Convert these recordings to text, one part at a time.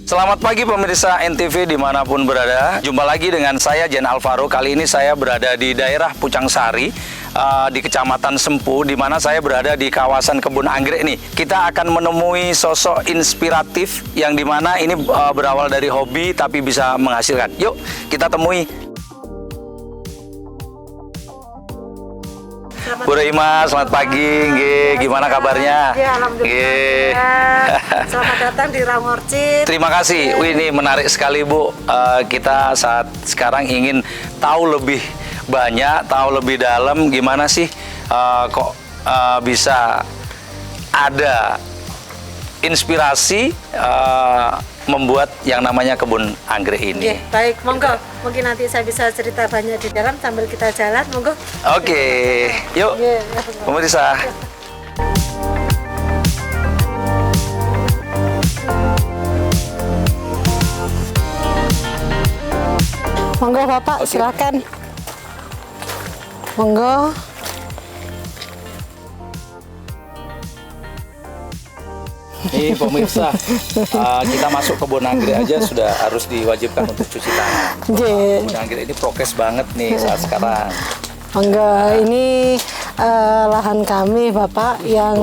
Selamat pagi pemirsa NTV dimanapun berada. Jumpa lagi dengan saya Jen Alvaro. Kali ini saya berada di daerah Pucang Sari, di Kecamatan Sempu, di mana saya berada di kawasan kebun anggrek nih. Kita akan menemui sosok inspiratif yang dimana ini berawal dari hobi tapi bisa menghasilkan. Yuk kita temui. Bu Rohimah, selamat pagi. Gimana kabarnya? Ya, alhamdulillah. Selamat datang di Raumorcit. Terima kasih. Wih, ini menarik sekali, Bu. Kita saat sekarang ingin tahu lebih banyak, tahu lebih dalam gimana sih kok bisa ada inspirasi membuat yang namanya kebun anggrek ini. Oke, baik, monggo. Mungkin nanti saya bisa cerita banyak di dalam sambil kita jalan, monggo. Oke, yuk, pemirsa. Monggo Bapak, silakan. Monggo. Ini pemirsa, kita masuk kebun anggrek aja sudah harus diwajibkan untuk cuci tangan. Kebun anggrek ini prokes banget nih saat sekarang. Monggo, ini lahan kami Bapak yang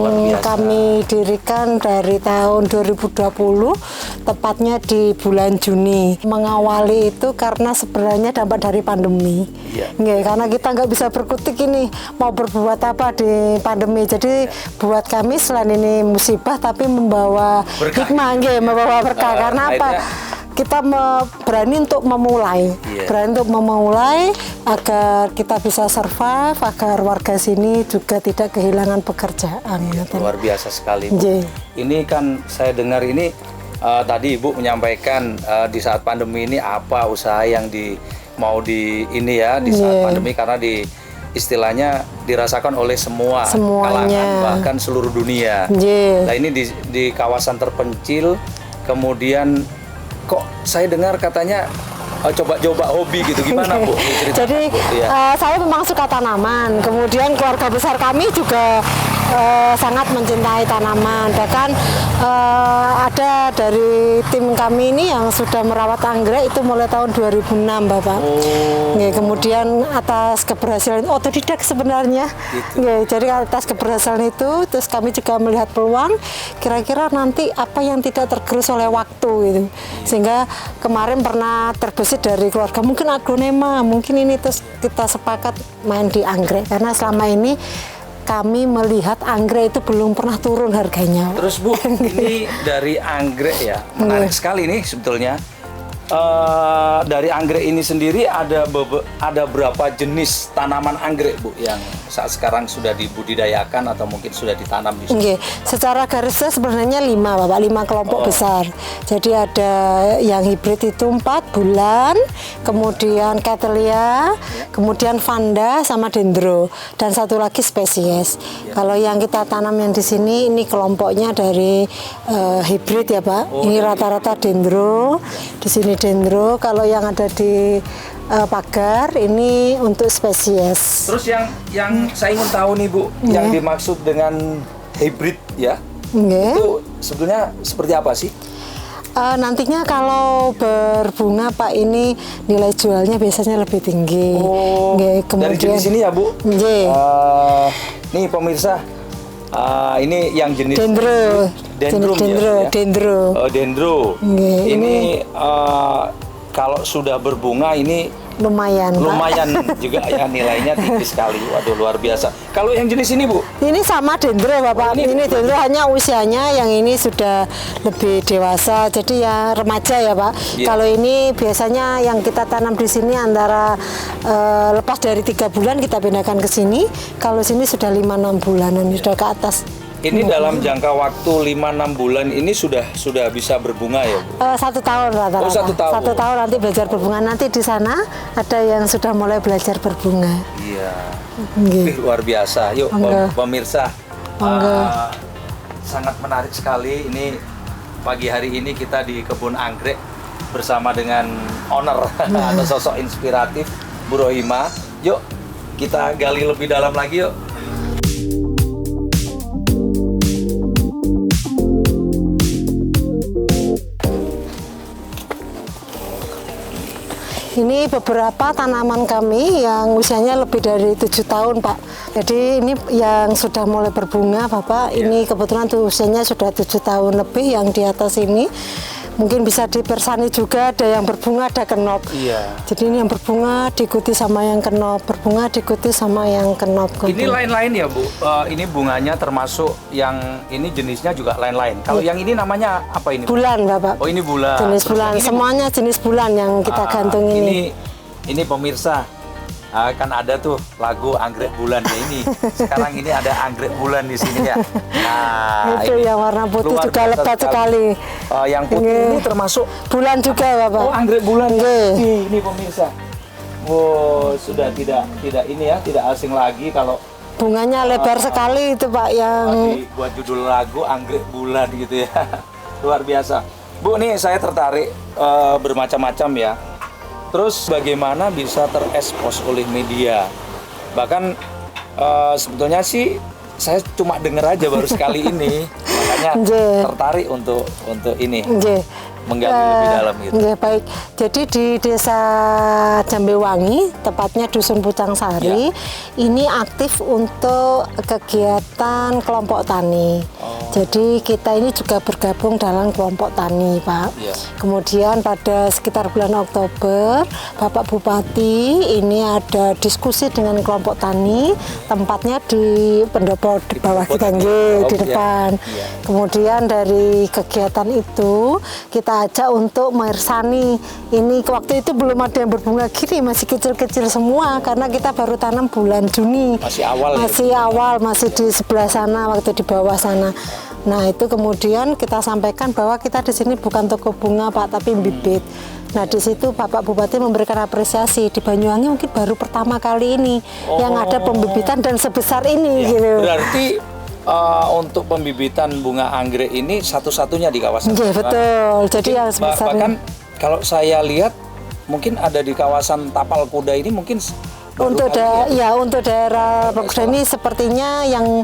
kami dirikan dari tahun 2020, tepatnya di bulan Juni. Mengawali itu karena sebenarnya dampak dari pandemi. Nggih, karena kita nggak bisa berkutik ini mau berbuat apa di pandemi. Jadi buat kami selain ini musibah tapi membawa hikmah, nggih, membawa berkah. Karena apa? Kita berani untuk memulai, agar kita bisa survive, agar warga sini juga tidak kehilangan pekerjaan. Luar biasa sekali, Bu. Ini kan saya dengar ini tadi Ibu menyampaikan di saat pandemi ini apa usaha yang di saat pandemi, karena istilahnya dirasakan oleh semuanya, kalangan bahkan seluruh dunia. Nah ini di kawasan terpencil, kemudian kok saya dengar katanya coba-coba hobi gitu, gimana Bu? Jadi saya memang suka tanaman, kemudian keluarga besar kami juga sangat mencintai tanaman. Bahkan ada dari tim kami ini yang sudah merawat anggrek itu mulai tahun 2006 Bapak. Kemudian atas keberhasilan otodidak sebenarnya. Jadi atas keberhasilan itu terus kami juga melihat peluang kira-kira nanti apa yang tidak tergerus oleh waktu gitu. Sehingga kemarin pernah terbesit dari keluarga mungkin aglonema, mungkin ini, terus kita sepakat main di anggrek karena selama ini kami melihat anggrek itu belum pernah turun harganya. Terus Bu, ini dari anggrek ya, menarik sekali nih sebetulnya. Dari anggrek ini sendiri ada berapa jenis tanaman anggrek Bu yang saat sekarang sudah dibudidayakan atau mungkin sudah ditanam di sini? Secara garisnya sebenarnya 5 Bapak, 5 kelompok besar. Jadi ada yang hibrid itu 4 bulan, kemudian Cattleya, kemudian Vanda sama Dendro, dan satu lagi spesies. Kalau yang kita tanam yang di sini ini kelompoknya dari hibrid ya Pak. Ini rata-rata Dendro, di sini Dendro. Kalau yang ada di pagar ini untuk spesies. Terus yang saya ingin tahu nih Bu, yang dimaksud dengan hybrid ya, itu sebenarnya seperti apa sih? Nantinya kalau berbunga Pak, ini nilai jualnya biasanya lebih tinggi. Dari jenis ini ya Bu? Nih pemirsa, ini yang jenis Dendro. Ini kalau sudah berbunga ini lumayan juga ya, nilainya tinggi sekali. Waduh, luar biasa. Kalau yang jenis ini Bu? Ini sama Dendro Bapak. Ini Dendro, hanya usianya yang ini sudah lebih dewasa, jadi ya remaja ya Pak. Kalau ini biasanya yang kita tanam di sini antara lepas dari 3 bulan kita pindahkan ke sini. Kalau sini sudah 5-6 bulanan, sudah ke atas. Ini dalam jangka waktu 5-6 bulan ini sudah bisa berbunga ya Bu? 1 tahun rata-rata. 1 tahun nanti belajar berbunga. Nanti di sana ada yang sudah mulai belajar berbunga. Luar biasa. Yuk pemirsa, sangat menarik sekali. Ini pagi hari ini kita di kebun anggrek bersama dengan owner atau sosok inspiratif Bu Rohimah. Yuk kita gali lebih dalam lagi yuk. ini beberapa tanaman kami yang usianya lebih dari 7 tahun, Pak. Jadi ini yang sudah mulai berbunga, Bapak. Ini kebetulan tuh usianya sudah 7 tahun lebih yang di atas ini. Mungkin bisa dipersani juga, ada yang berbunga, ada kenop. Iya. Jadi ini yang berbunga diikuti sama yang kenop, berbunga diikuti sama yang kenop. Ini lain-lain ya, Bu? Ini bunganya termasuk yang ini jenisnya juga lain-lain. Kalau yang ini namanya apa ini? Bulan, Bapak. Oh, ini bulan. Jenis bulan, semuanya jenis bulan yang kita gantung ini. Ini pemirsa, kan ada tuh lagu anggrek bulan ya ini. Sekarang ini ada anggrek bulan di sini ya. Nah, itu ini yang warna putih luar juga biasa lebat sekali. Yang putih ini termasuk bulan juga, Bapak. oh anggrek bulan. Nggih. Ini pemirsa. Wow, sudah tidak ini ya, tidak asing lagi kalau Bunganya lebar sekali itu, Pak, yang buat judul lagu anggrek bulan gitu ya. Luar biasa. Bu, nih saya tertarik bermacam-macam ya. Terus bagaimana bisa terekspos oleh media? Bahkan sebetulnya sih saya cuma dengar aja baru sekali ini, makanya tertarik untuk ini menggali lebih dalam gitu. Baik. Jadi di Desa Jambewangi, tepatnya Dusun Pucang Sari, ini aktif untuk kegiatan kelompok tani. Jadi kita ini juga bergabung dalam kelompok tani, Pak. Kemudian pada sekitar bulan Oktober, Bapak Bupati ini ada diskusi dengan kelompok tani, tempatnya di pendopo di bawah kita, di depan. Kemudian dari kegiatan itu kita ajak untuk mersani. Ini waktu itu belum ada yang berbunga gini, masih kecil-kecil semua karena kita baru tanam bulan Juni. Masih awal. Masih di sebelah sana, waktu di bawah sana. Nah, itu kemudian kita sampaikan bahwa kita di sini bukan toko bunga, Pak, tapi bibit. Nah, di situ Bapak Bupati memberikan apresiasi. Di Banyuwangi mungkin baru pertama kali ini yang ada pembibitan dan sebesar ini gitu. Berarti untuk pembibitan bunga anggrek ini satu-satunya di kawasan. Betul. Jadi yang sebesar bahkan kalau saya lihat mungkin ada di kawasan Tapal Kuda ini mungkin untuk untuk daerah Peguda ini sepertinya yang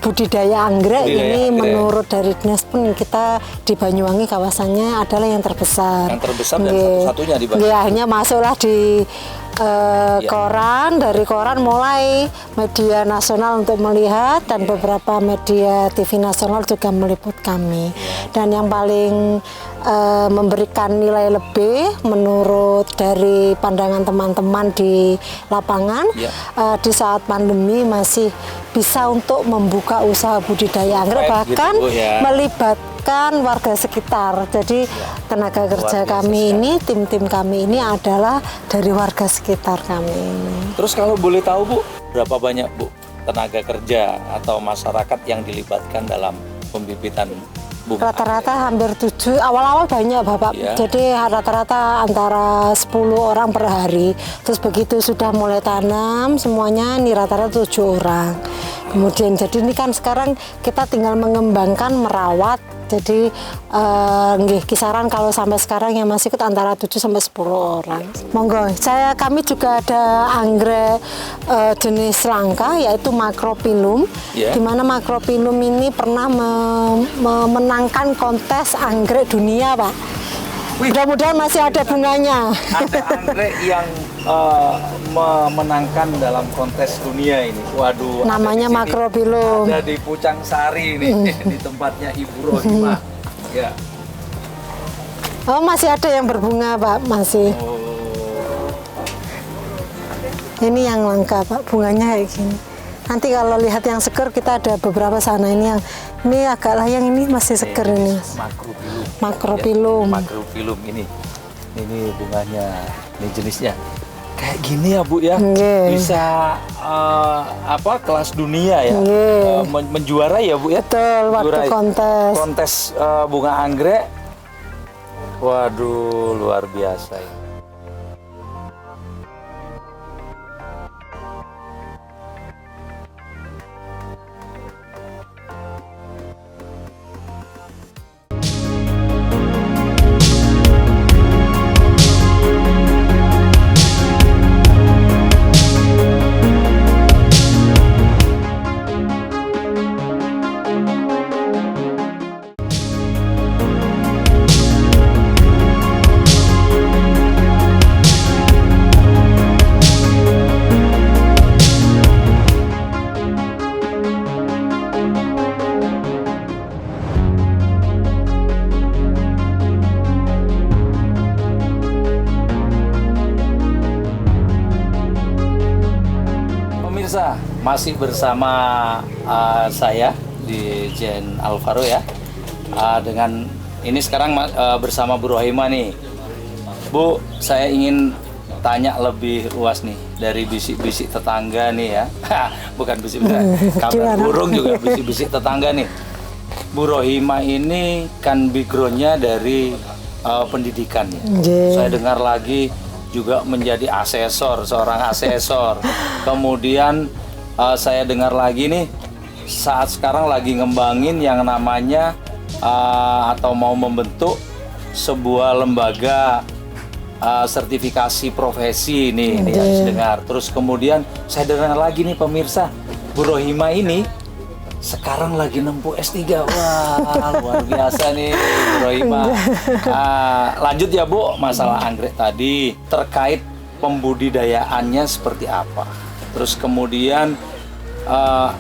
budidaya anggrek ini menurut dari dinas pun kita di Banyuwangi kawasannya adalah yang terbesar. Yang terbesar dan satu-satunya di Banyuwangi. Hanya masuklah di koran, dari koran mulai media nasional untuk melihat dan beberapa media TV nasional juga meliput kami. Dan yang paling memberikan nilai lebih menurut dari pandangan teman-teman di lapangan di saat pandemi masih bisa untuk membuka usaha budidaya anggrek bahkan melibatkan warga sekitar. Jadi tenaga kerja kami ini, tim-tim kami ini adalah dari warga sekitar kami ini. Terus kalau boleh tahu, Bu, berapa banyak, Bu, tenaga kerja atau masyarakat yang dilibatkan dalam pembibitan bunga? Rata-rata hampir 7, awal-awal banyak, Bapak. Jadi rata-rata antara 10 orang per hari. Terus begitu sudah mulai tanam semuanya ini rata-rata 7 orang. Kemudian jadi ini kan sekarang kita tinggal mengembangkan, merawat. Jadi kisaran kalau sampai sekarang yang masih ikut antara 7 sampai 10 orang. Monggo, kami juga ada anggrek jenis langka yaitu Macrophyllum. Di mana Macrophyllum ini pernah memenangkan kontes anggrek dunia, Pak. Mudah-mudahan masih ada bunganya. Ada anggrek yang memenangkan dalam kontes dunia ini. Waduh. Namanya Macrophyllum. Ada di Pucang Sari ini, di tempatnya Ibu Rohimah. Ya. Oh, masih ada yang berbunga, Pak, masih. Ini yang langka, Pak, bunganya kayak gini. Nanti kalau lihat yang seger kita ada beberapa sana ini agak layang, ini masih seger ini. Macrophyllum. Macrophyllum ini bunganya, ini jenisnya kayak gini ya, Bu ya. Bisa kelas dunia ya. Menjuara ya, Bu ya. Betul, waktu kontes bunga anggrek. Waduh, luar biasa ya. pemirsa, masih bersama saya di Jen Alvaro ya. Dengan ini sekarang bersama Bu Rohima nih. Bu, saya ingin tanya lebih luas nih dari bisik-bisik tetangga nih ya. Bukan bisik-bisik, kabar burung juga bisik-bisik tetangga nih. Bu Rohima ini kan backgroundnya dari pendidikan ya. Saya dengar lagi juga menjadi asesor, seorang asesor. Kemudian saya dengar lagi nih saat sekarang lagi ngembangin yang namanya atau mau membentuk sebuah lembaga sertifikasi profesi nih harus dengar. Terus kemudian saya dengar lagi nih pemirsa, Bu Rohima ini sekarang lagi nempuh S3. Wah, luar biasa nih Bu Rohima. Lanjut ya Bu, masalah anggrek tadi terkait pembudidayaannya seperti apa. Terus kemudian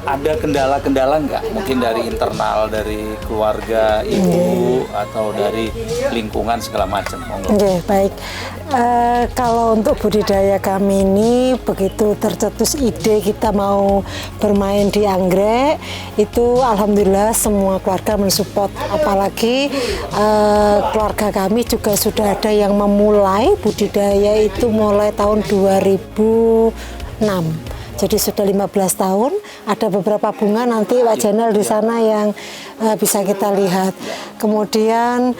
ada kendala-kendala nggak? Mungkin dari internal, dari keluarga ibu atau dari lingkungan segala macam. Oke, baik. Kalau untuk budidaya kami ini begitu tercetus ide kita mau bermain di anggrek, itu alhamdulillah semua keluarga mensupport. Apalagi keluarga kami juga sudah ada yang memulai budidaya itu mulai tahun 2006. Jadi sudah 15 tahun, ada beberapa bunga nanti Pak Jenal di sana yang bisa kita lihat. Kemudian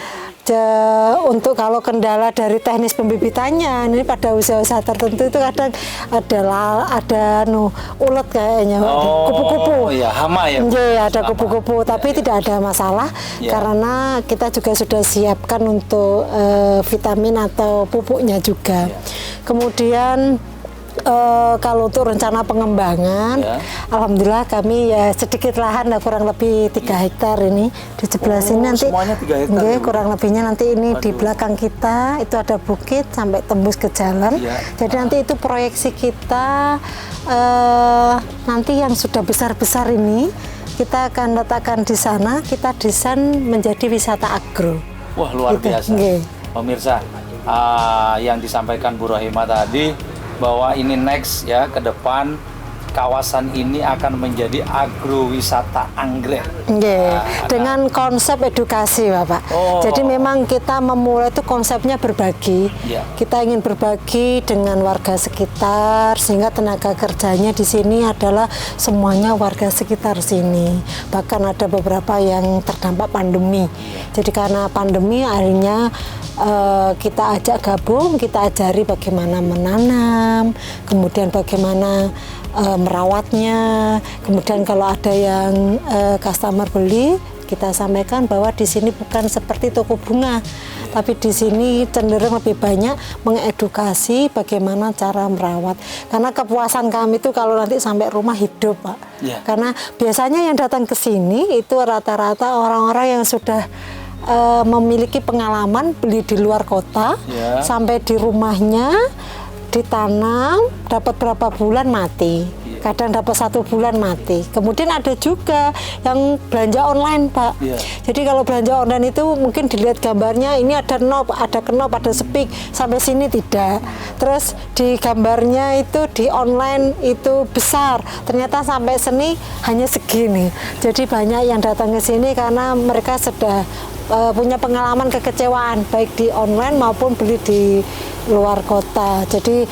untuk kalau kendala dari teknis pembibitannya, ini pada usaha-usaha tertentu itu kadang ada ulet kayaknya, kupu-kupu. Ya, hama ya. Iya, ada kupu-kupu, tapi tidak ada masalah karena kita juga sudah siapkan untuk vitamin atau pupuknya juga. Kemudian kalau untuk rencana pengembangan, alhamdulillah kami ya sedikit lahan lah, kurang lebih 3 hektar ini di sebelah sini nanti. Semuanya 3 hektar. Kurang lebihnya nanti ini di belakang kita itu ada bukit sampai tembus ke jalan. Jadi nanti itu proyeksi kita nanti yang sudah besar-besar ini kita akan letakkan di sana, kita desain menjadi wisata agro. Wah, luar biasa. Pemirsa, yang disampaikan Bu Rohima tadi bahwa ini next ya ke depan kawasan ini akan menjadi agrowisata anggrek. Dengan konsep edukasi, Bapak. Jadi memang kita memulai itu konsepnya berbagi. Kita ingin berbagi dengan warga sekitar sehingga tenaga kerjanya di sini adalah semuanya warga sekitar sini. Bahkan ada beberapa yang terdampak pandemi. Jadi karena pandemi akhirnya kita ajak gabung, kita ajari bagaimana menanam, kemudian bagaimana merawatnya, kemudian kalau ada yang customer beli, kita sampaikan bahwa di sini bukan seperti toko bunga, tapi di sini cenderung lebih banyak mengedukasi bagaimana cara merawat. Karena kepuasan kami itu kalau nanti sampai rumah hidup, Pak. Karena biasanya yang datang ke sini itu rata-rata orang-orang yang sudah memiliki pengalaman beli di luar kota, sampai di rumahnya ditanam, dapat berapa bulan mati, kadang dapat 1 bulan mati. Kemudian ada juga yang belanja online, Pak. Jadi kalau belanja online itu mungkin dilihat gambarnya ini ada knob, ada knop, ada speak, sampai sini tidak. Terus di gambarnya itu di online itu besar, ternyata sampai sini hanya segini. Jadi banyak yang datang ke sini karena mereka sudah punya pengalaman kekecewaan baik di online maupun beli di luar kota. Jadi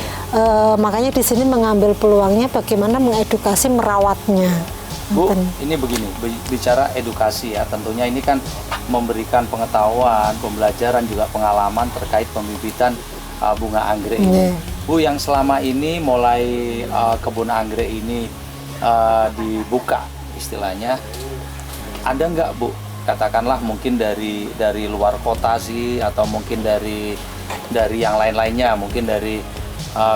makanya di sini mengambil peluangnya bagaimana mengedukasi merawatnya. Bu, ini begini, bicara edukasi ya, tentunya ini kan memberikan pengetahuan, pembelajaran juga pengalaman terkait pembibitan bunga anggrek ini. Bu, yang selama ini mulai kebun anggrek ini dibuka istilahnya, ada nggak Bu? Katakanlah mungkin dari luar kota sih, atau mungkin dari yang lain-lainnya, mungkin dari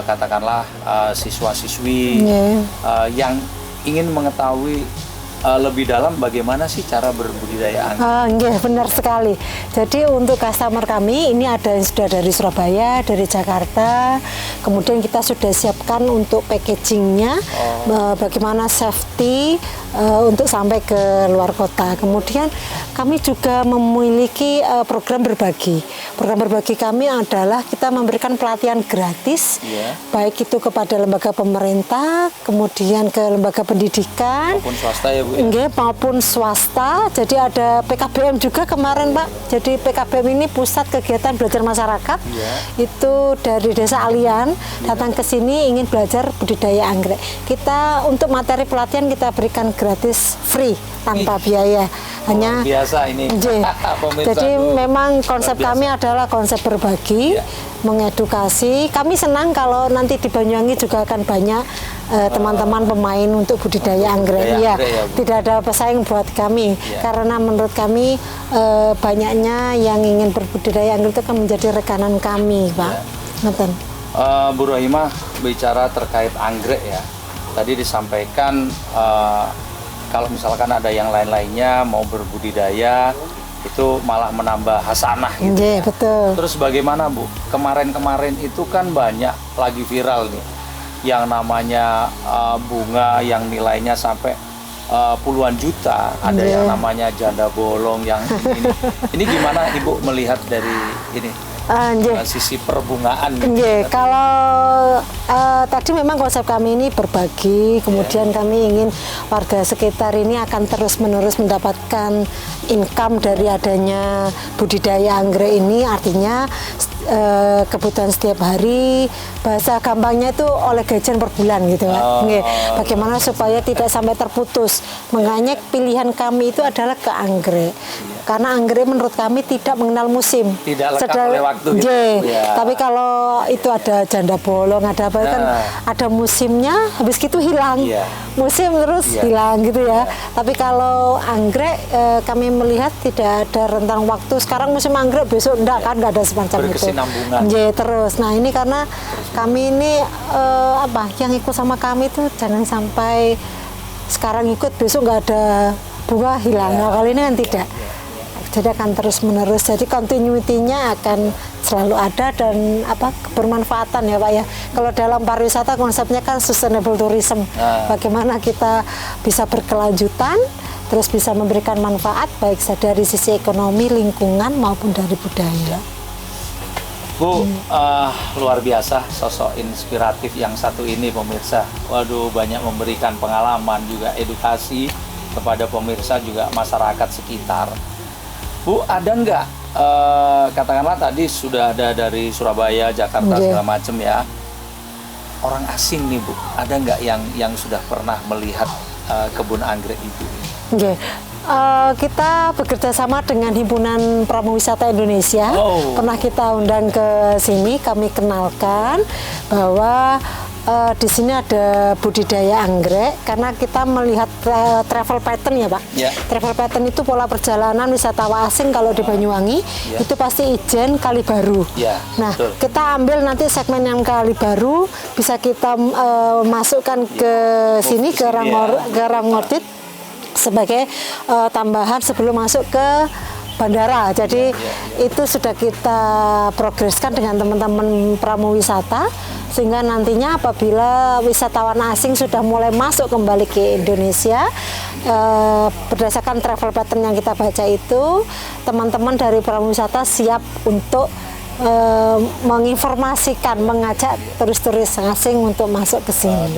katakanlah siswa-siswi yang ingin mengetahui lebih dalam bagaimana sih cara berbudidaya anggrek. Benar sekali. Jadi untuk customer kami ini ada yang sudah dari Surabaya, dari Jakarta. Kemudian kita sudah siapkan untuk packagingnya, bagaimana safety untuk sampai ke luar kota. Kemudian kami juga memiliki program berbagi. Program berbagi kami adalah kita memberikan pelatihan gratis, baik itu kepada lembaga pemerintah, kemudian ke lembaga pendidikan, maupun swasta ya Bu ya? Maupun swasta. Jadi ada PKBM juga kemarin Pak. Jadi PKBM ini Pusat Kegiatan Belajar Masyarakat, itu dari Desa Alian datang ke sini ingin belajar budidaya anggrek. Kita untuk materi pelatihan kita berikan gratis, free, tanpa biaya. Hanya biasa ini. Jadi memang konsep kami adalah konsep berbagi, mengedukasi. Kami senang kalau nanti di Banyuwangi juga akan banyak teman-teman pemain untuk budidaya anggrek. Ya, tidak ada pesaing buat kami karena menurut kami banyaknya yang ingin berbudidaya anggrek itu akan menjadi rekanan kami, Pak. Bu Rohimah bicara terkait anggrek ya. Tadi disampaikan kalau misalkan ada yang lain-lainnya mau berbudidaya itu malah menambah hasanah gitu ya. Betul. Terus bagaimana Bu? Kemarin-kemarin itu kan banyak lagi viral nih yang namanya bunga yang nilainya sampai puluhan juta, ada yang namanya janda bolong yang ini. Ini gimana Ibu melihat dari ini? Sisi perbungaan. Kalau tadi memang konsep kami ini berbagi, kemudian kami ingin warga sekitar ini akan terus-menerus mendapatkan income dari adanya budidaya anggrek ini, artinya kebutuhan setiap hari, bahasa gampangnya itu oleh gajian per bulan gitu Pak. Bagaimana supaya tidak sampai terputus. Makanya pilihan kami itu adalah ke anggrek. Karena anggrek menurut kami tidak mengenal musim. Tidak lekang oleh waktu gitu. Tapi kalau itu ada janda bolong, ada apa kan ada musimnya, habis gitu hilang. Musim terus hilang gitu ya. Tapi kalau anggrek kami melihat tidak ada rentang waktu. Sekarang musim anggrek, besok enggak kan, enggak ada semacam itu. Terus. Nah, ini karena kami ini yang ikut sama kami itu jangan sampai sekarang ikut besok nggak ada bunga hilang. Nah, kali ini kan tidak. Jadi akan terus menerus. Jadi continuity-nya akan selalu ada dan kebermanfaatan ya Pak ya. Kalau dalam pariwisata konsepnya kan sustainable tourism. Bagaimana kita bisa berkelanjutan, terus bisa memberikan manfaat baik dari sisi ekonomi, lingkungan maupun dari budaya. Bu, luar biasa sosok inspiratif yang satu ini pemirsa. Waduh, banyak memberikan pengalaman juga edukasi kepada pemirsa juga masyarakat sekitar. Bu, ada nggak katakanlah tadi sudah ada dari Surabaya, Jakarta segala macam ya, orang asing nih Bu, ada nggak yang sudah pernah melihat kebun anggrek itu? Kita bekerja sama dengan Himpunan Pramuwisata Indonesia. Pernah kita undang ke sini, kami kenalkan bahwa di sini ada budidaya anggrek karena kita melihat travel pattern ya Pak. Travel pattern itu pola perjalanan wisatawan asing kalau di Banyuwangi itu pasti Ijen, Kali Baru. Nah, kita ambil nanti segmen yang Kali Baru, bisa kita masukkan ke sini ke Ramngordit sebagai tambahan sebelum masuk ke bandara. Jadi itu sudah kita progreskan dengan teman-teman pramuwisata sehingga nantinya apabila wisatawan asing sudah mulai masuk kembali ke Indonesia berdasarkan travel pattern yang kita baca itu, teman-teman dari pramuwisata siap untuk menginformasikan, mengajak turis-turis asing untuk masuk ke sini.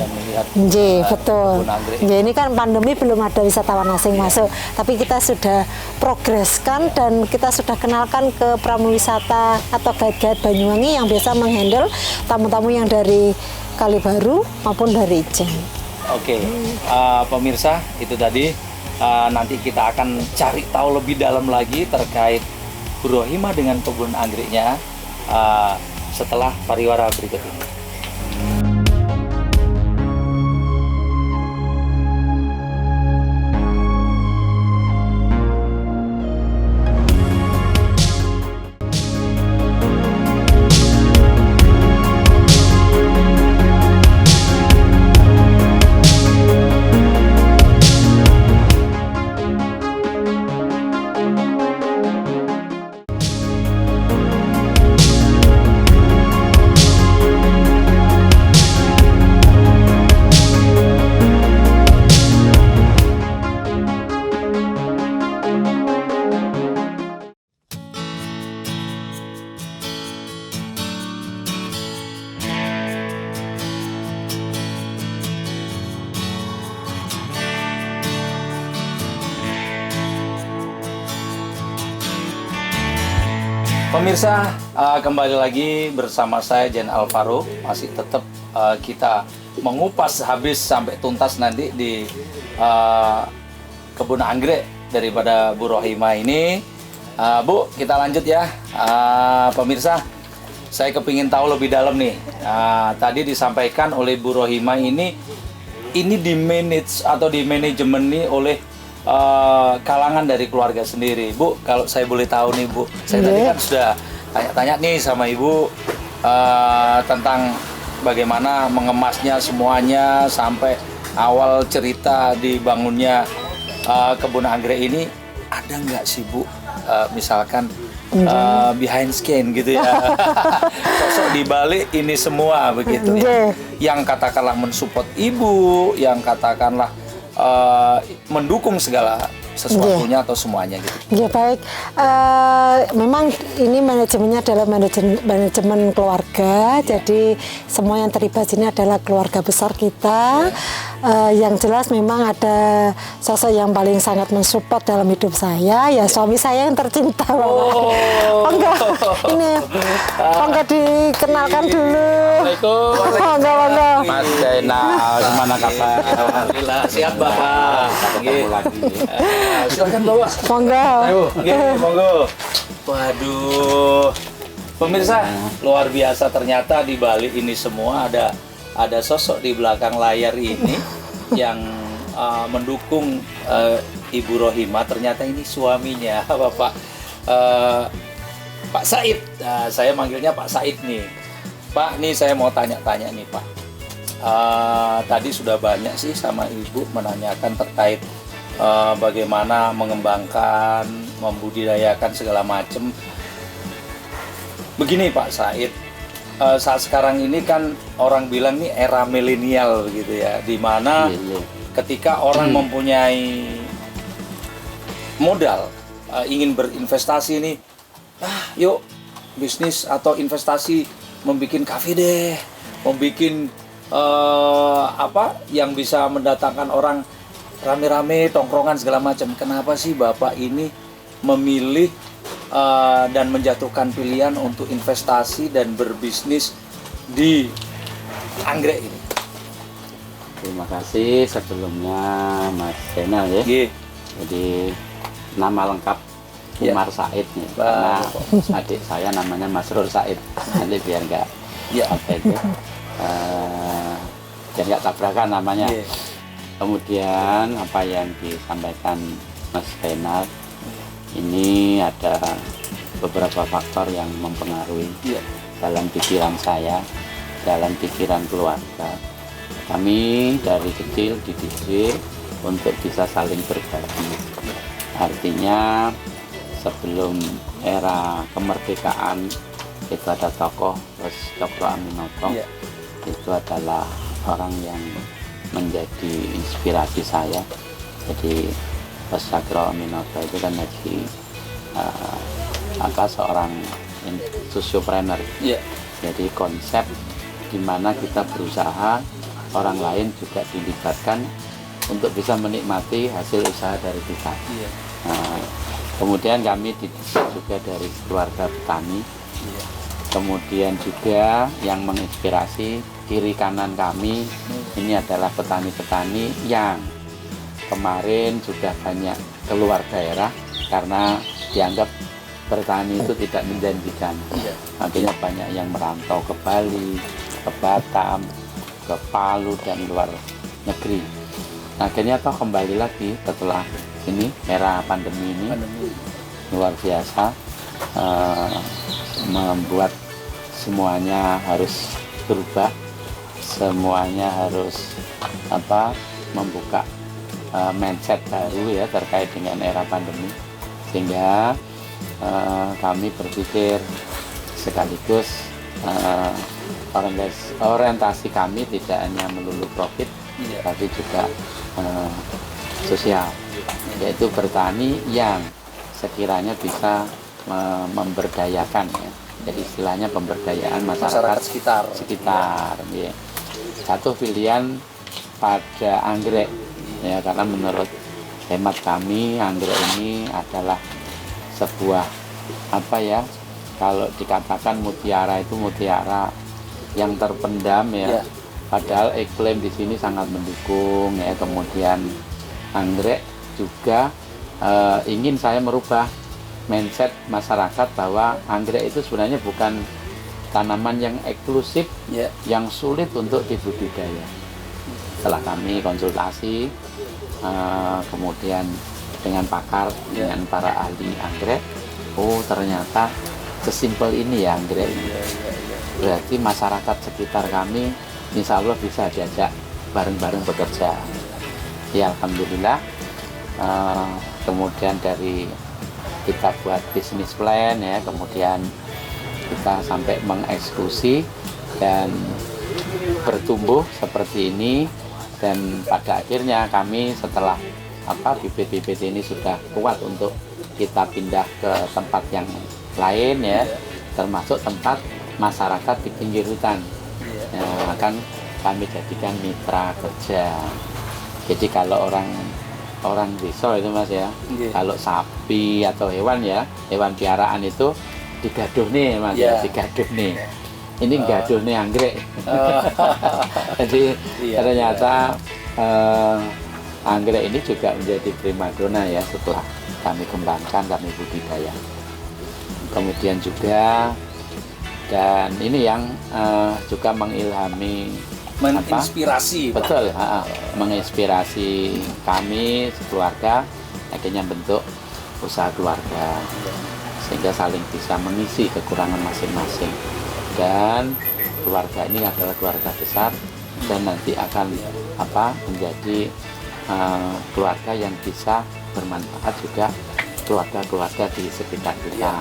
Betul. Ini kan pandemi belum ada wisatawan asing masuk, tapi kita sudah progreskan dan kita sudah kenalkan ke pramuwisata atau guide-guide Banyuwangi yang biasa menghandle tamu-tamu yang dari Kali Baru maupun dari Ijen. Pemirsa, itu tadi nanti kita akan cari tahu lebih dalam lagi terkait Bu Rohimah dengan kebun anggreknya setelah pariwara berikut ini. Pemirsa, kembali lagi bersama saya Jen Alvaro. Masih tetap kita mengupas habis sampai tuntas nanti di kebun anggrek daripada Bu Rohimah ini. Bu, kita lanjut ya. Pemirsa, saya kepingin tahu lebih dalam nih. Tadi disampaikan oleh Bu Rohimah ini di manage atau di manajemen nih oleh kalangan dari keluarga sendiri. Bu, kalau saya boleh tahu nih Bu, saya tadi kan sudah tanya-tanya nih sama Ibu tentang bagaimana mengemasnya semuanya sampai awal cerita dibangunnya kebun anggrek ini. Ada nggak sih Bu, misalkan behind scan gitu ya, sosok di balik ini semua begitu ya, yang katakanlah mensupport Ibu, yang katakanlah mendukung segala sesuatunya atau semuanya gitu. Ya baik, memang ini manajemennya adalah manajemen keluarga, jadi semua yang terlibat sini adalah keluarga besar kita. Yang jelas memang ada sosok yang paling sangat mensupport dalam hidup saya, ya suami saya yang tercinta. Oh, enggak, ini enggak dikenalkan dulu. Assalamualaikum. Enggak. Mas Zainal, gimana kabar? Alhamdulillah, siap Bapak. Ketemu lagi. Silakan Bapak. Monggo. Ayo, monggo. Waduh. Pemirsa, luar biasa ternyata di balik ini semua ada sosok di belakang layar ini yang mendukung Ibu Rohimah. Ternyata ini suaminya, Bapak Pak Said. Saya manggilnya Pak Said nih. Pak, nih saya mau tanya-tanya nih Pak. Tadi sudah banyak sih sama Ibu menanyakan terkait bagaimana mengembangkan, membudidayakan segala macam. Begini Pak Said, saat sekarang ini kan orang bilang nih era milenial begitu ya, di mana ketika orang mempunyai modal, ingin berinvestasi nih, yuk bisnis atau investasi membuat kafe deh, membuat apa yang bisa mendatangkan orang rame-rame, tongkrongan segala macam. Kenapa sih Bapak ini memilih dan menjatuhkan pilihan untuk investasi dan berbisnis di anggrek ini? Terima kasih sebelumnya Mas Zainal ya. Jadi nama lengkap Umar Said nih, karena adik saya namanya Masrur Said. Nanti biar nggak apa itu, biar nggak tabrakan namanya. Kemudian apa yang disampaikan Mas Zainal ini ada beberapa faktor yang mempengaruhi dalam pikiran saya, dalam pikiran keluarga. Kami dari kecil dididik untuk bisa saling berbagi. Artinya sebelum era kemerdekaan itu ada tokoh Cokro Aminoto. Itu adalah orang yang menjadi inspirasi saya. Jadi Mas Cokro Aminoto itu kan seorang sosiopreneur. Jadi konsep di mana kita berusaha, orang lain juga dilibatkan untuk bisa menikmati hasil usaha dari kita. Kemudian kami dididik juga dari keluarga petani. Kemudian juga yang menginspirasi kiri kanan kami ini adalah petani-petani yang kemarin sudah banyak keluar daerah karena dianggap bertani itu tidak menjanjikan. Akhirnya banyak yang merantau ke Bali, ke Batam, ke Palu dan luar negeri. Akhirnya toh kembali lagi setelah ini era pandemi ini luar biasa, membuat semuanya harus berubah, semuanya harus membuka mindset baru ya terkait dengan era pandemi, sehingga kami berpikir sekaligus orientasi kami tidak hanya melulu profit, tapi juga sosial, yaitu bertani yang sekiranya bisa memberdayakan ya. Jadi istilahnya pemberdayaan masyarakat sekitar ya. Satu pilihan pada anggrek ya, karena menurut hemat kami anggrek ini adalah sebuah kalau dikatakan mutiara itu mutiara yang terpendam ya. Iya. Padahal iklim di sini sangat mendukung ya. Kemudian anggrek juga ingin saya merubah mindset masyarakat bahwa anggrek itu sebenarnya bukan tanaman yang eksklusif, Ya. yang sulit untuk dibudidaya. Setelah kami konsultasi, kemudian dengan pakar, Ya. dengan para ahli anggrek, oh ternyata sesimpel ini ya anggrek ini. Berarti masyarakat sekitar kami insya Allah bisa diajak bareng-bareng bekerja. Ya alhamdulillah. Kemudian dari kita buat bisnis plan ya, kemudian kita sampai mengeksekusi dan bertumbuh seperti ini, dan pada akhirnya kami setelah bibit-bibit ini sudah kuat untuk kita pindah ke tempat yang lain ya, termasuk tempat masyarakat di pinggir hutan. Akan kami jadikan mitra kerja. Jadi kalau orang desa itu Mas ya, kalau sapi atau hewan ya, hewan piaraan itu digaduh nih Mas ya, digaduh nih. Ini gaduh nih anggrek. Jadi ternyata anggrek ini juga menjadi primadona ya setelah kami kembangkan, kami budidaya. Kemudian juga, dan ini yang juga mengilhami, menginspirasi. betul, menginspirasi kami sekeluarga, akhirnya bentuk usaha keluarga sehingga saling bisa mengisi kekurangan masing-masing, dan keluarga ini adalah keluarga besar dan nanti akan menjadi keluarga yang bisa bermanfaat juga keluarga-keluarga di sekitar kita.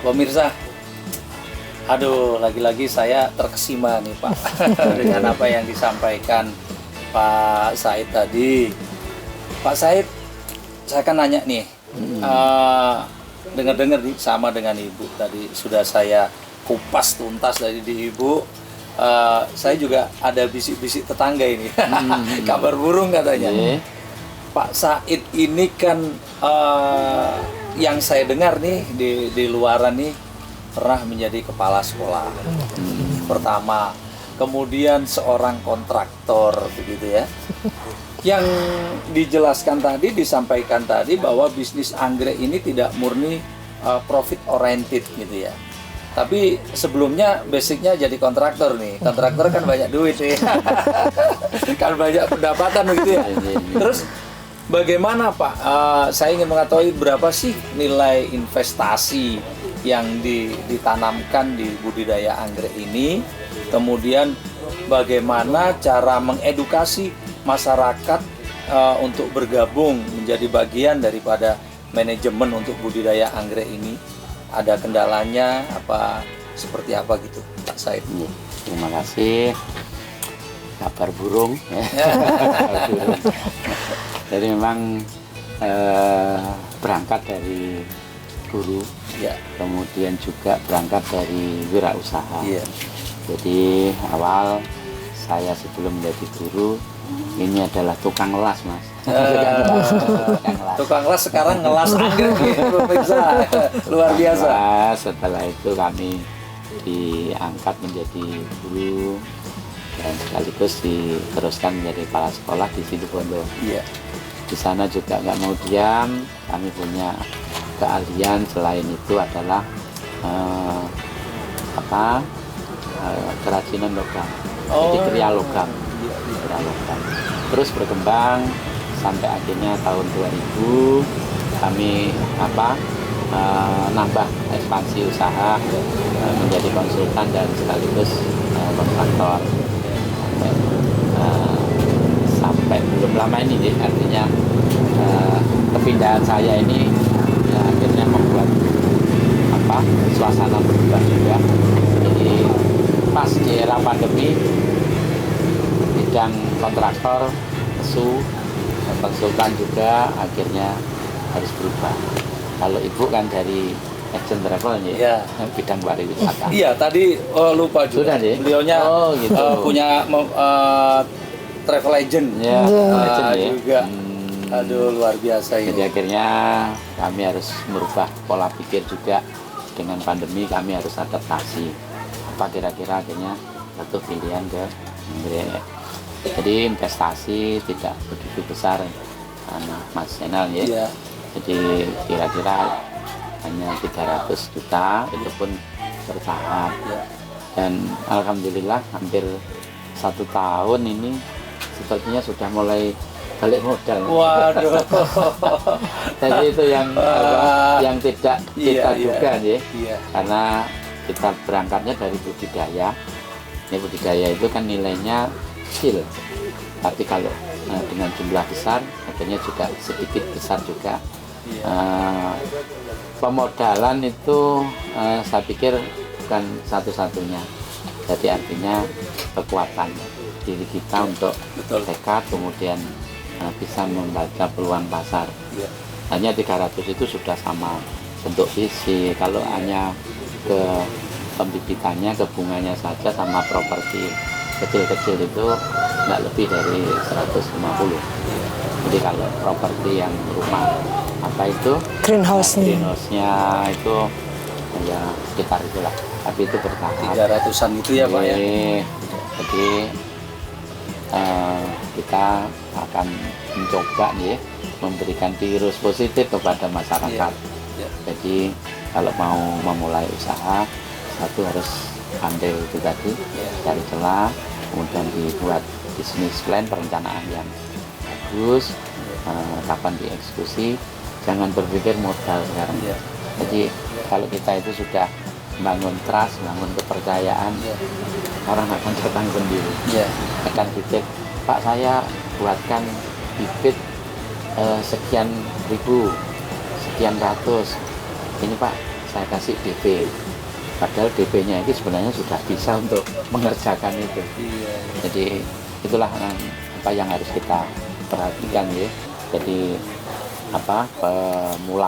Pemirsa, aduh, lagi-lagi saya terkesima nih Pak dengan apa yang disampaikan Pak Said tadi. Pak Said, saya akan nanya nih, dengar-dengar sama dengan Ibu tadi sudah saya kupas tuntas dari di Ibu. Saya juga ada bisik-bisik tetangga ini, kabar burung katanya. Pak Said ini kan yang saya dengar nih di luaran nih pernah menjadi kepala sekolah pertama, kemudian seorang kontraktor begitu ya. Yang dijelaskan tadi, disampaikan tadi bahwa bisnis anggrek ini tidak murni profit oriented gitu ya. Tapi sebelumnya basicnya jadi kontraktor nih. Kontraktor kan banyak duit nih. Kan banyak pendapatan begitu ya. Terus bagaimana Pak? Saya ingin mengetahui berapa sih nilai investasi yang ditanamkan di budidaya anggrek ini. Kemudian bagaimana cara mengedukasi masyarakat untuk bergabung menjadi bagian daripada manajemen untuk budidaya anggrek ini. Ada kendalanya apa, seperti apa gitu Pak Said? Terima kasih. Kabar burung. Jadi memang berangkat dari guru, kemudian juga berangkat dari wirausaha. Jadi awal saya sebelum menjadi guru ini adalah tukang las Mas. Tukang las sekarang ngelas anggrek pemirsa. Luar biasa. Setelah itu kami diangkat menjadi guru dan sekaligus diteruskan menjadi kepala sekolah di Situbondo. Di sana juga nggak mau diam, kami punya keahlian selain itu adalah kerajinan logam. Jadi kriya logam. Terus berkembang sampai akhirnya tahun 2000 kami nambah ekspansi usaha menjadi konsultan dan sekaligus kontraktor sampai belum lama ini, artinya kepindahan saya ini akhirnya membuat suasana berubah juga. Jadi pas di era pandemi bidang kontraktor, konsultan juga akhirnya harus berubah. Kalau Ibu kan dari agent travel bidang pariwisata. Iya, tadi lupa juga. Sudah, beliaunya punya travel agent juga. Aduh, luar biasa ini. Jadi akhirnya kami harus merubah pola pikir juga dengan pandemi kami harus adaptasi. Apa kira-kira akhirnya satu pilihan ke anggrek. Jadi investasi tidak begitu besar, Mas Zainal ya. Iya. Jadi kira-kira hanya 300 juta, itu pun bertahap. Iya. Dan alhamdulillah hampir 1 tahun ini sepertinya sudah mulai balik modal. Waduh. Jadi itu yang tidak kita duga ya. Iya. Karena kita berangkatnya dari budidaya. Ini budidaya itu kan nilainya kecil. Tapi kalau dengan jumlah besar, akhirnya juga sedikit besar juga. Pemodalan itu saya pikir bukan satu-satunya. Jadi artinya kekuatan diri kita untuk tekad, kemudian bisa membaca peluang pasar. Iya. Hanya 300 itu sudah sama bentuk visi. Kalau hanya ke pembibitannya, ke bunganya saja sama properti kecil-kecil itu nggak lebih dari 150. Jadi kalau properti yang rumah apa itu greenhouse-nya itu ya sekitar itulah. Tapi itu bertahap. 300-an itu ya Pak ya. Jadi kita akan mencoba nih memberikan virus positif kepada masyarakat. Jadi kalau mau memulai usaha, satu harus pandai itu tadi, cari celah, kemudian dibuat bisnis plan, perencanaan yang bagus, kapan dieksekusi, jangan berpikir modal sekarang. Jadi kalau kita itu sudah bangun trust, bangun kepercayaan, orang akan datang sendiri. Akan pikir, Pak saya buatkan bibit sekian ribu, sekian ratus, ini Pak saya kasih DP. Padahal DP-nya itu sebenarnya sudah bisa untuk mengerjakan itu. Jadi itulah apa yang harus kita perhatikan ya. Jadi apa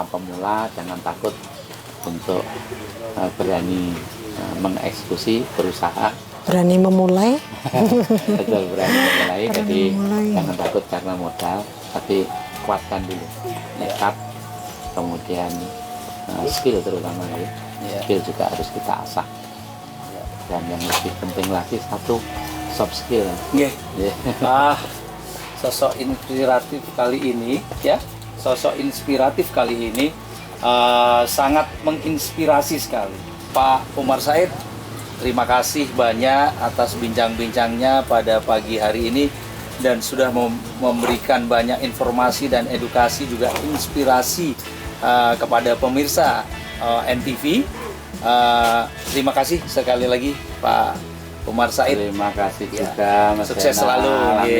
pemula jangan takut untuk berani mengeksekusi berusaha. Berani memulai. Betul, berani memulai. Jadi jangan takut karena modal, tapi kuatkan dulu nekat, kemudian skill terutama ya. Skill juga harus kita asah. Dan yang lebih penting lagi satu soft skill. Sosok inspiratif kali ini ya, sosok inspiratif kali ini sangat menginspirasi sekali. Pak Umar Said, terima kasih banyak atas bincang-bincangnya pada pagi hari ini dan sudah memberikan banyak informasi dan edukasi juga inspirasi kepada pemirsa NTV. Terima kasih sekali lagi Pak Umar Said. Terima kasih juga Mas Sukses Zainal. selalu.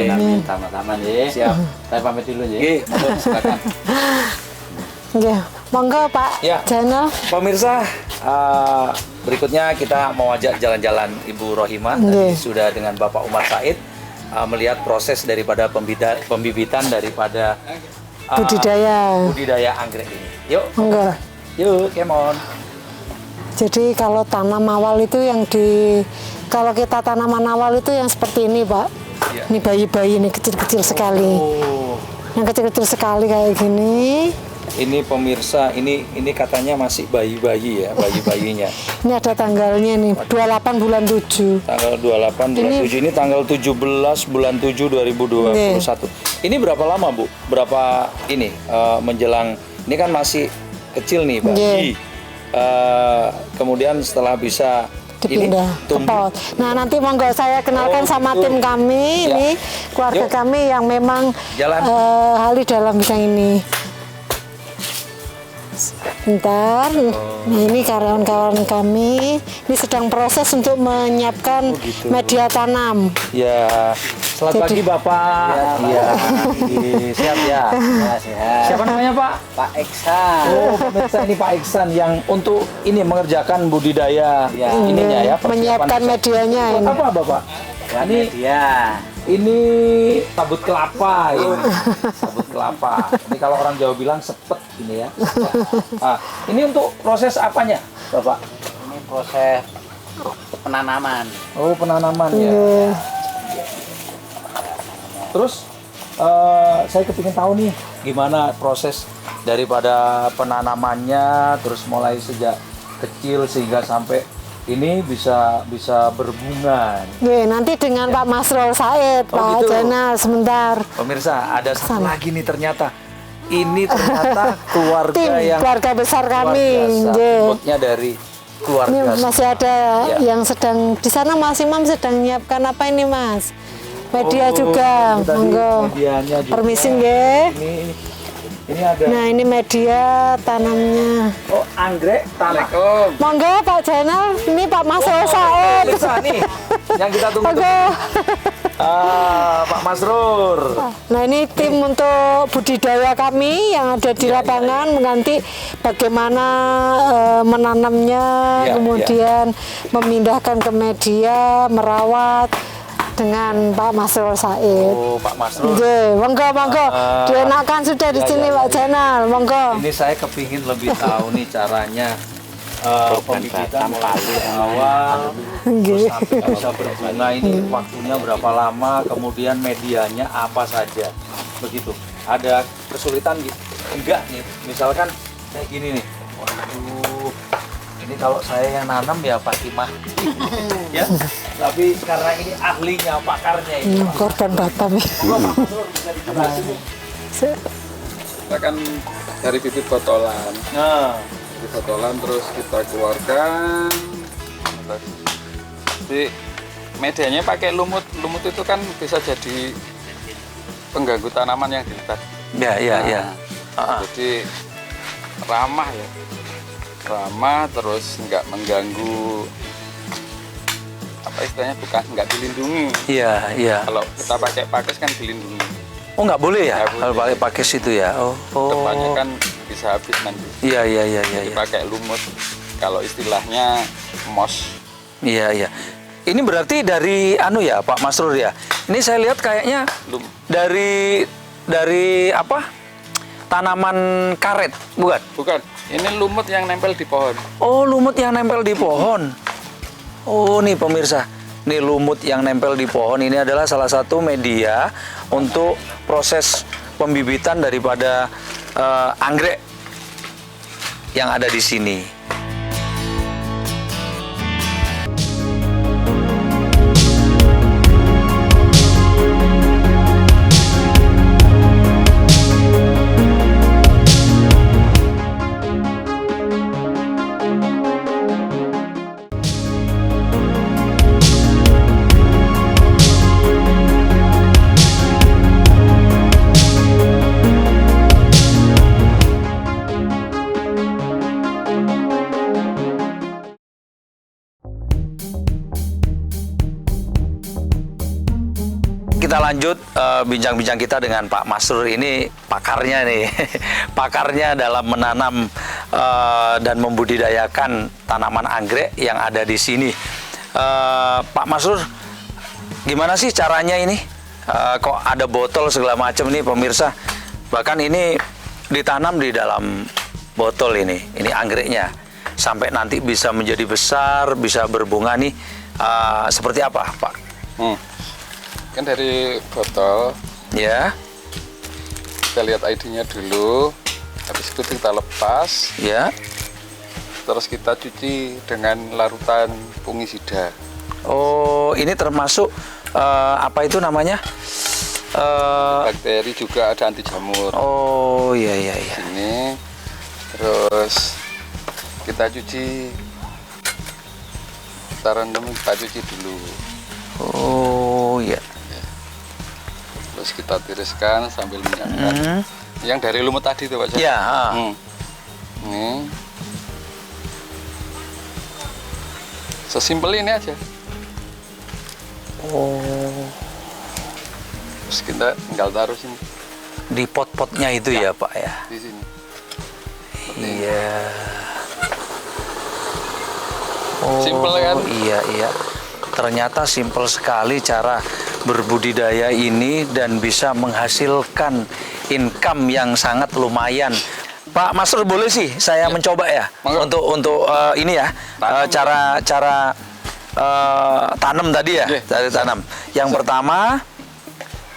Amin, sama-sama ya. Siap. Saya pamit dulu ya. Silakan. Monggo Pak Zainal. Pemirsa, berikutnya kita mau ajak jalan-jalan Ibu Rohimah. Sudah dengan Bapak Umar Said melihat proses daripada pembibitan daripada budidaya anggrek ini. Yuk. Monggo. Yuk, come on. Jadi kalau tanam awal itu kalau kita tanaman awal itu yang seperti ini Pak. Ini bayi-bayi ini kecil-kecil sekali. Yang kecil-kecil sekali kayak gini. Ini pemirsa, ini katanya masih bayi-bayi ya, bayi-bayinya. Ini ada tanggalnya nih, 28 bulan 7. Tanggal 28 bulan 7 ini tanggal 17 bulan 7 2021. Ini berapa lama Bu? Berapa ini menjelang, ini kan masih kecil nih bayi. Kemudian setelah bisa dipindah ke pot. Nah nanti monggo saya kenalkan sama tim kami, ini keluarga kami yang memang ahli dalam bidang ini. Bentar, nah ini karyawan-karyawan kami, ini sedang proses untuk menyiapkan media tanam. Ya, selamat pagi Bapak. Iya, siap ya. Sehat. Siapa namanya Pak? Pak Iksan. Oh, pemirsa ini Pak Iksan yang untuk ini mengerjakan budidaya ininya ya. Menyiapkan medianya ini. Apa Bapak? Ini dia. Ini sabut kelapa ini. Sabut kelapa. Ini kalau orang Jawa bilang sepet ini ya. Ini untuk proses apanya, Bapak? Ini proses penanaman. Oh, penanaman ya. Terus saya kepingin tahu nih gimana proses daripada penanamannya, terus mulai sejak kecil sehingga sampai ini bisa berbunga. Nanti dengan Pak Masrul Said, Pak gitu. Jainal sebentar. Pemirsa, ada satu lagi nih ternyata. Ini ternyata keluarga Tim yang keluarga besar luar kami. biasa. Nggih. Inputnya dari keluarga. Ini masih ada Ya. yang sedang di sana, Mas Imam sedang menyiapkan apa ini, Mas? Media juga, ini tadi monggo. medianya juga. Permisi nggih. Ini ada. Nah, ini media tanamnya. Oh, anggrek tanah. Monggo Pak Jainal, ini Pak Masrul Said. Pemirsa nih, yang kita tunggu. Monggo. Pak Masrur. Nah, ini tim untuk budidaya kami yang ada di lapangan mengganti bagaimana menanamnya, Ya, kemudian memindahkan ke media, merawat dengan Pak Masrul Said. Oh, Pak Masrur. Nggih, monggo. Dienakkan sudah di sini Pak Jainal, monggo. Ini saya kepingin lebih tahu nih caranya pembibitan mulai dari awal terus sampai bisa berbunga ini waktunya berapa lama, kemudian medianya apa saja, begitu. Ada kesulitan gitu? Enggak nih, misalkan kayak gini nih. Waduh, ini kalau saya yang nanam ya pasti mati, ya. Tapi karena ini ahlinya, pakarnya ini. Korban Batam. Monggo, Pak Masrur, bisa dijelasin. Kita kan dari bibit botolan, Nah, bibit botolan terus kita keluarkan. Jadi medianya pakai lumut. Lumut itu kan bisa jadi pengganggu tanaman yang di atas. ya. Jadi ramah ya, ramah terus nggak mengganggu, apa istilahnya, bukan nggak dilindungi. Iya. Kalau kita pakai pakis kan dilindungi. Oh, nggak boleh ya? Nggak boleh. Kalau pakai pakis itu ya? Oh. Depannya kan bisa habis nanti. Iya. Dipakai lumut. Kalau istilahnya mos. Iya. Ini berarti dari ya, Pak Masrur ya. Ini saya lihat kayaknya dari apa? Tanaman karet, bukan? Bukan. Ini lumut yang nempel di pohon. Oh, lumut yang nempel di pohon. Oh, nih pemirsa. Nih lumut yang nempel di pohon ini adalah salah satu media untuk proses pembibitan daripada anggrek yang ada di sini. Kita lanjut bincang-bincang kita dengan Pak Masrur. Ini pakarnya nih, pakarnya dalam menanam dan membudidayakan tanaman anggrek yang ada di sini. Pak Masrur, gimana sih caranya ini? Kok ada botol segala macam nih pemirsa? Bahkan ini ditanam di dalam botol ini anggreknya. Sampai nanti bisa menjadi besar, bisa berbunga nih. Seperti apa, Pak? Kan dari botol, Ya, kita lihat ID-nya dulu. Habis itu kita lepas, ya. terus kita cuci dengan larutan fungisida. Oh, ini termasuk apa itu namanya? Bakteri juga ada, anti jamur. Oh, iya. Ini terus kita cuci, kita rendam, kita cuci dulu. Oh, iya. Terus kita tiriskan sambil menyiapkan. Yang dari lumut tadi tuh, Pak. Iya. Ini sesimpel ini aja. Oh, Terus kita tinggal taruh sini, di pot-potnya itu ya, Pak ya. di sini. Iya. Oh, Simple kan? Iya. Ternyata simpel sekali cara berbudidaya ini dan bisa menghasilkan income yang sangat lumayan. Pak Masrur, boleh sih saya mencoba ya? Monggo. Untuk ini ya, cara tanam tadi ya, dari tanam. Yang pertama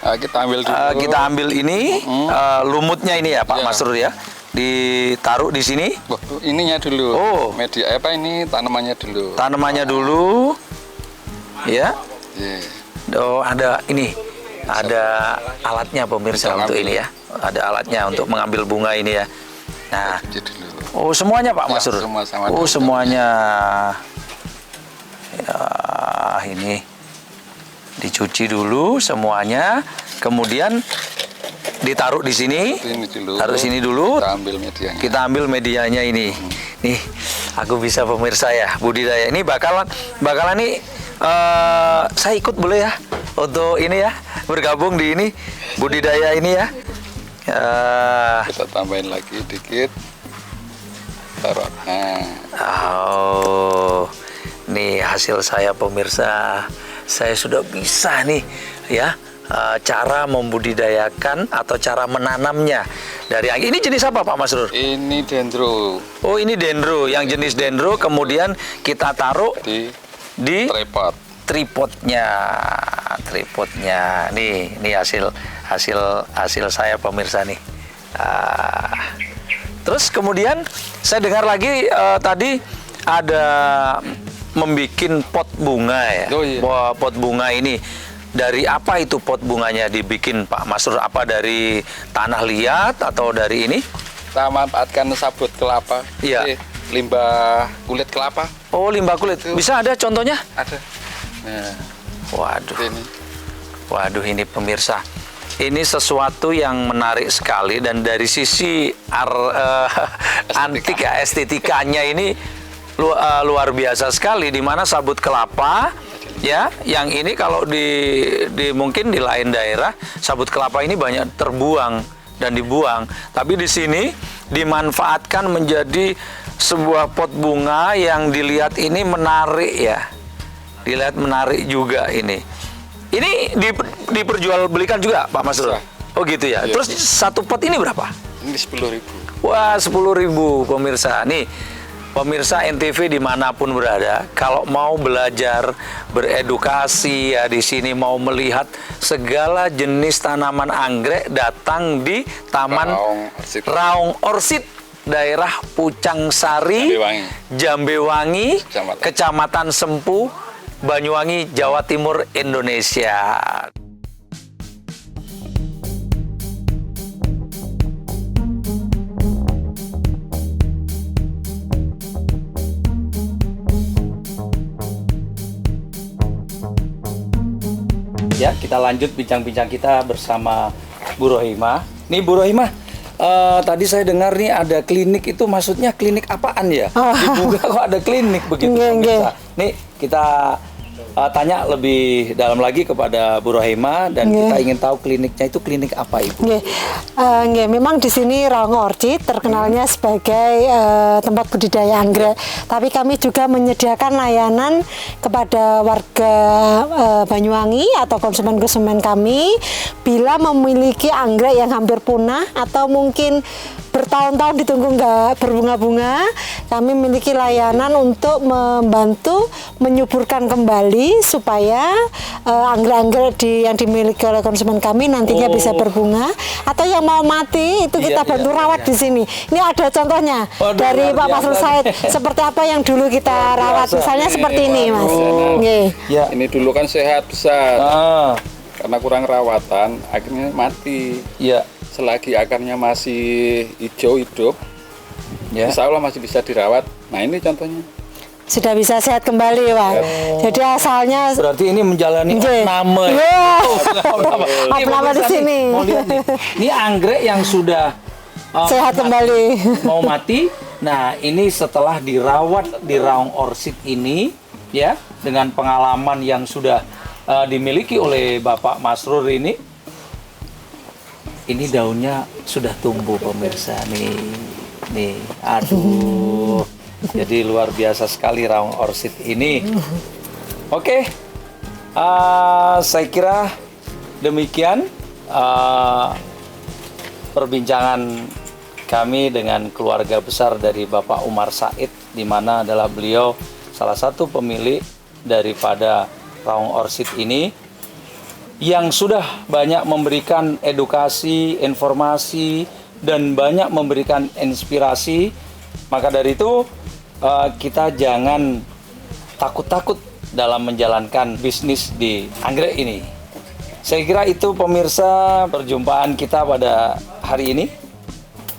Nah, kita ambil dulu. kita ambil ini lumutnya ini ya, Pak Iya. Masrur ya. ditaruh di sini. Waktu ininya dulu. Oh. Media apa ini tanamannya dulu. Tanamannya dulu. Ya. Iya. Oh, ada ini. Ada alatnya pemirsa Bisa untuk ngambil. ini ya. Ada alatnya untuk mengambil bunga ini ya. Nah, Cuci dulu. oh semuanya Pak Ya, Masrur. semua sama Oh daun-daunnya. semuanya. Ya, ini dicuci dulu semuanya, kemudian ditaruh di sini. Ini dulu. Taruh sini dulu. Kita ambil medianya. Kita ambil medianya ini. Nih, aku bisa pemirsa ya budidaya. Ini bakalan nih saya ikut boleh ya untuk ini ya bergabung di ini budidaya ini ya. Kita tambahin lagi dikit. Taruh. Nah, Oh, nih hasil saya pemirsa. Saya sudah bisa nih ya cara membudidayakan atau cara menanamnya dari ini jenis apa Pak Masrur? ini dendro Oh ini dendro, yang jenis dendro kemudian kita taruh di di tripod. tripodnya nih hasil saya pemirsa nih. Terus kemudian saya dengar lagi tadi ada membikin pot bunga ya. Oh, iya. Wah, pot bunga ini dari apa itu pot bunganya dibikin Pak Masrur? Apa dari tanah liat atau dari ini? Kita manfaatkan sabut kelapa. Iya. Limbah kulit kelapa. Oh limbah kulit. Bisa ada contohnya? Ada. Nah, Waduh. ini. Waduh ini pemirsa, ini sesuatu yang menarik sekali dan dari sisi antik ya estetikanya ini luar biasa sekali, di mana sabut kelapa ya, yang ini kalau di mungkin di lain daerah sabut kelapa ini banyak terbuang dan dibuang, tapi di sini dimanfaatkan menjadi sebuah pot bunga yang dilihat ini menarik ya. Dilihat menarik juga ini. Ini diperjualbelikan juga Pak Masrur? Oh gitu ya. Iya. Terus satu pot ini berapa? Ini 10.000. Wah 10.000 pemirsa. Nih pemirsa NTV dimanapun berada, kalau mau belajar beredukasi ya di sini, mau melihat segala jenis tanaman anggrek, datang di Taman Raung Orsid, daerah Pucang Sari, Jambewangi, Kecamatan Sempu, Banyuwangi, Jawa Timur, Indonesia. Ya, kita lanjut bincang-bincang kita bersama Bu Rohimah. Nih Bu Rohimah, tadi saya dengar nih ada klinik, itu maksudnya klinik apaan ya? Di Buga kok ada klinik begitu pemirsa. Nih kita tanya lebih dalam lagi kepada Bu Rohimah dan kita ingin tahu kliniknya itu klinik apa Ibu? Memang di sini Raung Orchid terkenalnya sebagai tempat budidaya anggrek, tapi kami juga menyediakan layanan kepada warga Banyuwangi atau konsumen-konsumen kami bila memiliki anggrek yang hampir punah atau mungkin bertahun-tahun ditunggu nggak berbunga-bunga, kami memiliki layanan untuk membantu menyuburkan kembali supaya anggrek-anggrek yang dimiliki oleh konsumen kami nantinya bisa berbunga, atau yang mau mati itu kita bantu rawat di sini. Ini ada contohnya dari Pak Masrur Said seperti apa yang dulu kita rawat, misalnya seperti ini Mas. Ya. Ini dulu kan sehat besar, karena kurang rawatan akhirnya mati. Iya. Selagi akarnya masih hijau hidup, insya Allah masih bisa dirawat. Nah ini contohnya. Sudah bisa sehat kembali Pak. Jadi asalnya berarti ini menjalani nama. Apa di sini? Mau lihat nih. Ini anggrek yang sudah sehat kembali. Mau mati. Nah, ini setelah dirawat di Raung Orchid ini ya, dengan pengalaman yang sudah dimiliki oleh Bapak Masrur ini daunnya sudah tumbuh pemirsa nih. Aduh. Jadi luar biasa sekali Raung Orchid ini. Oke. Saya kira demikian perbincangan kami dengan keluarga besar dari Bapak Umar Said, di mana adalah beliau salah satu pemilik daripada Raung Orchid ini, yang sudah banyak memberikan edukasi, informasi dan banyak memberikan inspirasi. Maka dari itu kita jangan takut-takut dalam menjalankan bisnis di anggrek ini. Saya kira itu pemirsa perjumpaan kita pada hari ini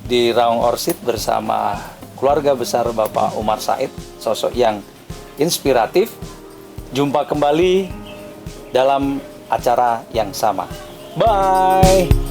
di Raung Orchid bersama keluarga besar Bapak Umar Said, sosok yang inspiratif. Jumpa kembali dalam acara yang sama. Bye.